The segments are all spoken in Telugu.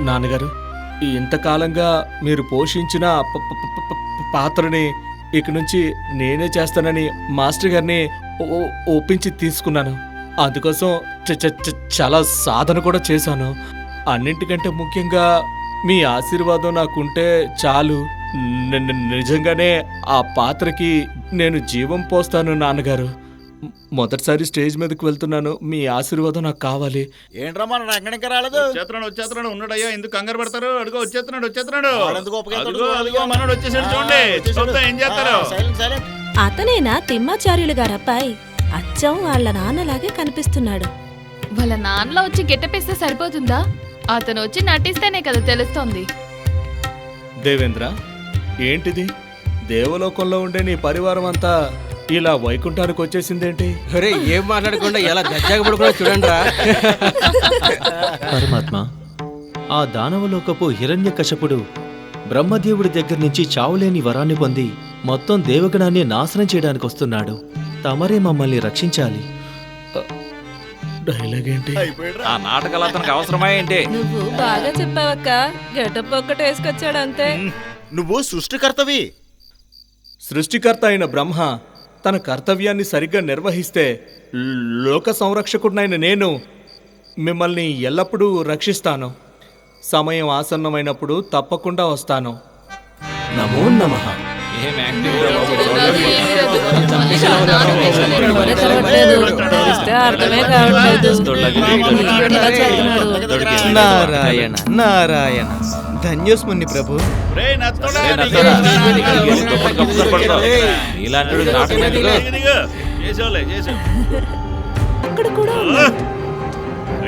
నాన్నగారు, ఇంతకాలంగా మీరు పోషించిన పాత్రని ఇక నుంచి నేనే చేస్తానని మాస్టర్ గారిని ఒప్పించి తీసుకున్నాను. అందుకోసం చాలా సాధన కూడా చేశాను. అన్నింటికంటే ముఖ్యంగా మీ ఆశీర్వాదం నాకుంటే చాలు. నిజంగానే ఆ పాత్రకి నేను జీవం పోస్తాను నాన్నగారు. మొదటిసారి స్టేజ్ మీదకి వెళ్తున్నాను, మీ ఆశీర్వాదం నాకు కావాలి. ఏంట్రా మన ఎక్కడికి రాలేదు? వచ్చేస్తున్నాడు ఉన్నాడయ్యా, ఎందుకు కంగారు పడతారు? అడుగు వచ్చేస్తున్నాడు. అదిగో మనోడు వచ్చేసాడు, చూడండి. చూద్దాం ఏం చేస్తారో. అతనేనా తిమ్మాచార్యులు గారబ్బాయి? అచ్చం వాళ్ళ నాన్నలాగే కనిపిస్తున్నాడు. వాళ్ళ నాన్నలో వచ్చి గెట్టపిస్తే సరిపోతుందా? అతను వచ్చి నటిస్తేనే కదా తెలుస్తోంది. దేవేంద్ర, ఏంటిది? దేవలోకంలో ఉండే నీ పరివారం అంతా ఇలా వైకుంఠానికి వచ్చేసిందేంటి? అరే, ఏం మాట్లాడకుండా ఎలా దర్జాగా పడుకున్నా చూడండిరా. పరమాత్మ, ఆ దానవలోకపు హిరణ్యకశపుడు బ్రహ్మదేవుడి దగ్గర నుంచి చావులేని వరాన్ని పొంది మొత్తం దేవగణాన్ని నాశనం చేయడానికి వస్తున్నాడు. తమరే మమ్మల్ని రక్షించాలి. డైలాగ్ ఏంటి? ఆ నాటకాలు అతనికి అవసరమా ఏంటి? నువ్వు బాగా చెప్పావక్క. గెటప్ ఒక్కటి వేసుకొచ్చాడు అంతే. నువ్వు సృష్టికర్తవి. సృష్టికర్త అయిన బ్రహ్మ తన కర్తవ్యాన్ని సరిగ్గా నిర్వహిస్తే లోక సంరక్షకుడినైన నేను మిమ్మల్ని ఎల్లప్పుడూ రక్షిస్తాను. సమయం ఆసన్నమైనప్పుడు తప్పకుండా వస్తాను. నమో నమః. నారాయణ నారాయణ, ధన్యోస్ముని ప్రభు. అక్కడ కూడా ఉన్నాడు.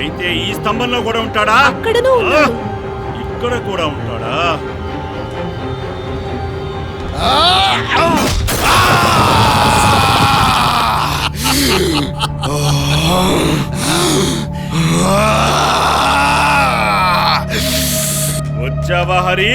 అయితే ఈ స్తంభంలో కూడా ఉంటాడా? అక్కడనూ ఉన్నాడు. ఇక్కడ కూడా ఉంటాడా? వచ్చావా హరి?